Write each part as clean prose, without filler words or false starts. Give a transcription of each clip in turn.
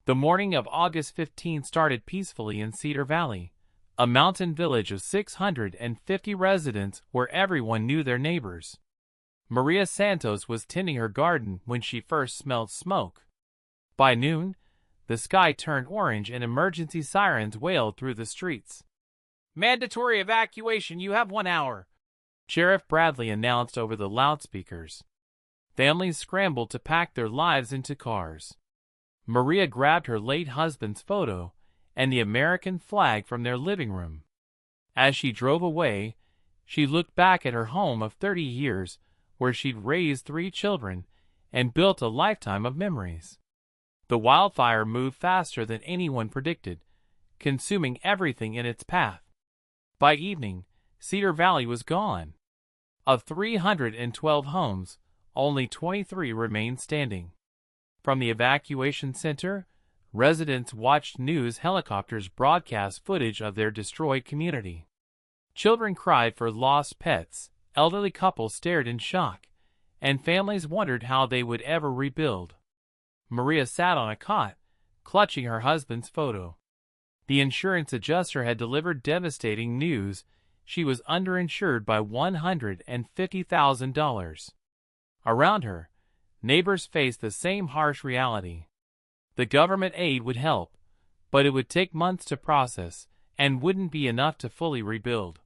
The morning of August 15 started peacefully in Cedar Valley, a mountain village of 650 residents where everyone knew their neighbors. Maria Santos was tending her garden when she first smelled smoke. By noon, the sky turned orange and emergency sirens wailed through the streets. "Mandatory evacuation, you have 1 hour," Sheriff Bradley announced over the loudspeakers. Families scrambled to pack their lives into cars. Maria grabbed her late husband's photo and the American flag from their living room. As she drove away, she looked back at her home of 30 years where she'd raised 3 children and built a lifetime of memories. The wildfire moved faster than anyone predicted, consuming everything in its path. By evening, Cedar Valley was gone. Of 312 homes, only 23 remained standing. From the evacuation center, residents watched news helicopters broadcast footage of their destroyed community. Children cried for lost pets, elderly couples stared in shock, and families wondered how they would ever rebuild. Maria sat on a cot, clutching her husband's photo. The insurance adjuster had delivered devastating news. She was underinsured by $150,000. Around her, neighbors faced the same harsh reality. The government aid would help, but it would take months to process and wouldn't be enough to fully rebuild.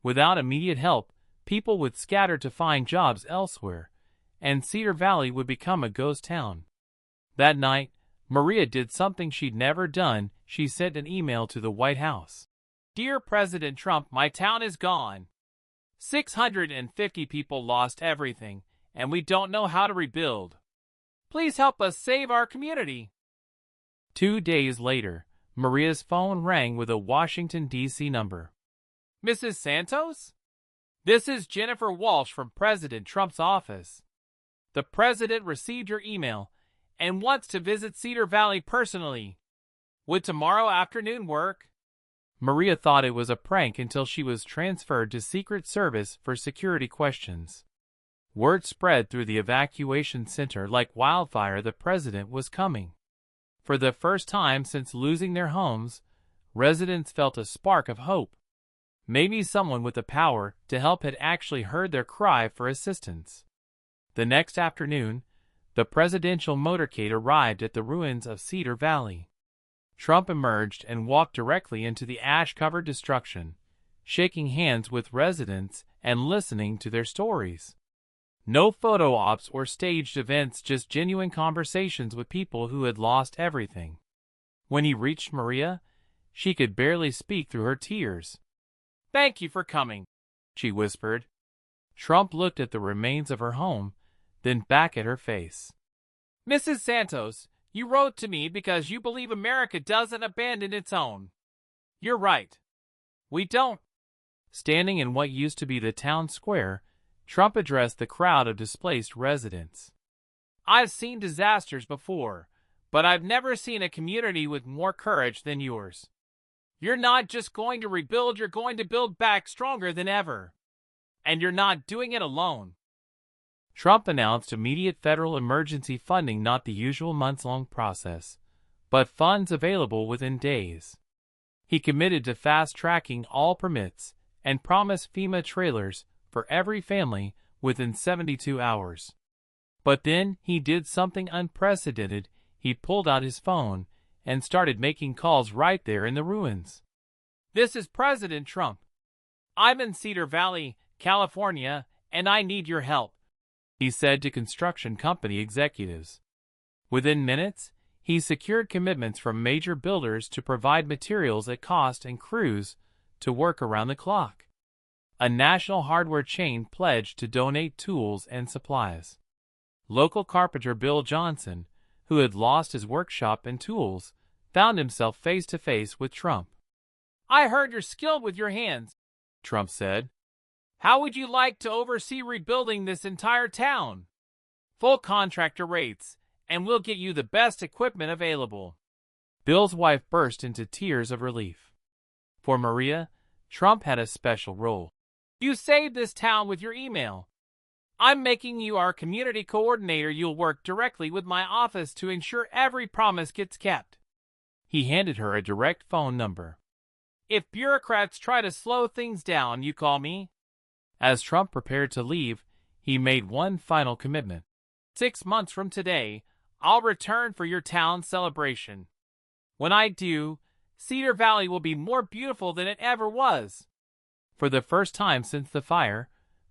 Without immediate help, people would scatter to find jobs elsewhere, and Cedar Valley would become a ghost town. That night, Maria did something she'd never done. She sent an email to the White House. "Dear President Trump, my town is gone. 650 people lost everything, and we don't know how to rebuild. Please help us save our community." 2 days later, Maria's phone rang with a Washington, D.C. number. "Mrs. Santos? This is Jennifer Walsh from President Trump's office. The president received your email and wants to visit Cedar Valley personally. Would tomorrow afternoon work?" Maria thought it was a prank until she was transferred to Secret Service for security questions. Word spread through the evacuation center like wildfire the president was coming. For the first time since losing their homes, residents felt a spark of hope. Maybe someone with the power to help had actually heard their cry for assistance. The next afternoon, the presidential motorcade arrived at the ruins of Cedar Valley. Trump emerged and walked directly into the ash-covered destruction, shaking hands with residents and listening to their stories. No photo ops or staged events, just genuine conversations with people who had lost everything. When he reached Maria, she could barely speak through her tears. "Thank you for coming," she whispered. Trump looked at the remains of her home, then back at her face. "Mrs. Santos, you wrote to me because you believe America doesn't abandon its own. You're right. We don't." Standing in what used to be the town square, Trump addressed the crowd of displaced residents. "I've seen disasters before, but I've never seen a community with more courage than yours. You're not just going to rebuild, you're going to build back stronger than ever. And you're not doing it alone." Trump announced immediate federal emergency funding, not the usual months-long process, but funds available within days. He committed to fast-tracking all permits and promised FEMA trailers for every family within 72 hours. But then he did something unprecedented. He pulled out his phone and started making calls right there in the ruins. "This is President Trump. I'm in Cedar Valley, California, and I need your help," he said to construction company executives. Within minutes, he secured commitments from major builders to provide materials at cost and crews to work around the clock. A national hardware chain pledged to donate tools and supplies. Local carpenter Bill Johnson, who had lost his workshop and tools, found himself face to face with Trump. "I heard you're skilled with your hands," Trump said. "How would you like to oversee rebuilding this entire town? Full contractor rates, and we'll get you the best equipment available." Bill's wife burst into tears of relief. For Maria, Trump had a special role. "You saved this town with your email. I'm making you our community coordinator. You'll work directly with my office to ensure every promise gets kept. He handed her a direct phone number. If bureaucrats try to slow things down, you call me. As Trump prepared to leave, he made one final commitment. 6 months from today, I'll return for your town celebration. When I do, Cedar Valley will be more beautiful than it ever was. For the first time since the fire,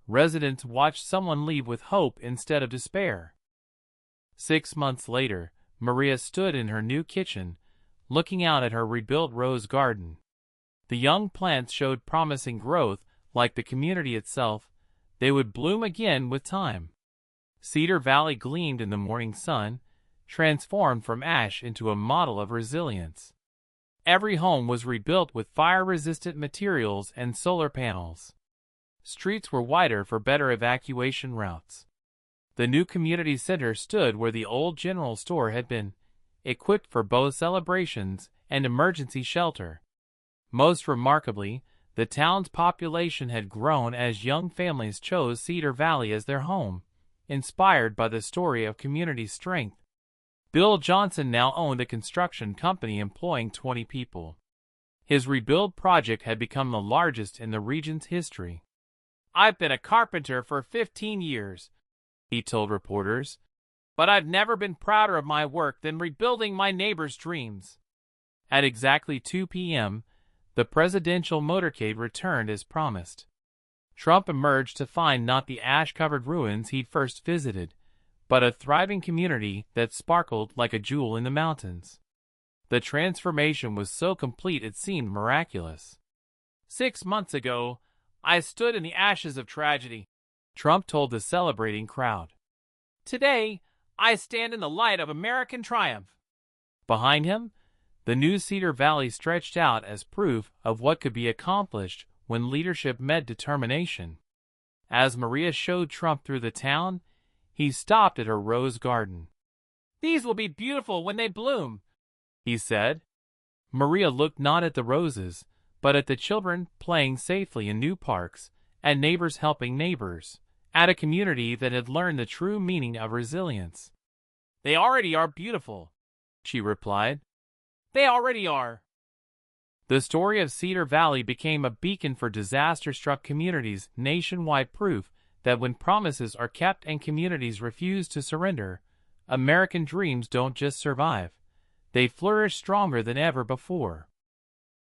residents watched someone leave with hope instead of despair. 6 months later, Maria stood in her new kitchen, looking out at her rebuilt rose garden. The young plants showed promising growth. Like the community itself, they would bloom again with time. Cedar Valley gleamed in the morning sun, transformed from ash into a model of resilience. Every home was rebuilt with fire-resistant materials and solar panels. Streets were wider for better evacuation routes. The new community center stood where the old general store had been, equipped for both celebrations and emergency shelter. Most remarkably, the town's population had grown as young families chose Cedar Valley as their home, inspired by the story of community strength. Bill Johnson now owned a construction company employing 20 people. His rebuild project had become the largest in the region's history. I've been a carpenter for 15 years, he told reporters, but I've never been prouder of my work than rebuilding my neighbor's dreams. At exactly 2 p.m., the presidential motorcade returned as promised. Trump emerged to find not the ash-covered ruins he'd first visited, but a thriving community that sparkled like a jewel in the mountains. The transformation was so complete it seemed miraculous. 6 months ago, I stood in the ashes of tragedy, Trump told the celebrating crowd. Today, I stand in the light of American triumph. Behind him, the new Cedar Valley stretched out as proof of what could be accomplished when leadership met determination. As Maria showed Trump through the town, he stopped at her rose garden. These will be beautiful when they bloom, he said. Maria looked not at the roses, but at the children playing safely in new parks, and neighbors helping neighbors, at a community that had learned the true meaning of resilience. They already are beautiful, she replied. They already are. The story of Cedar Valley became a beacon for disaster-struck communities, nationwide proof that when promises are kept and communities refuse to surrender, American dreams don't just survive, they flourish stronger than ever before.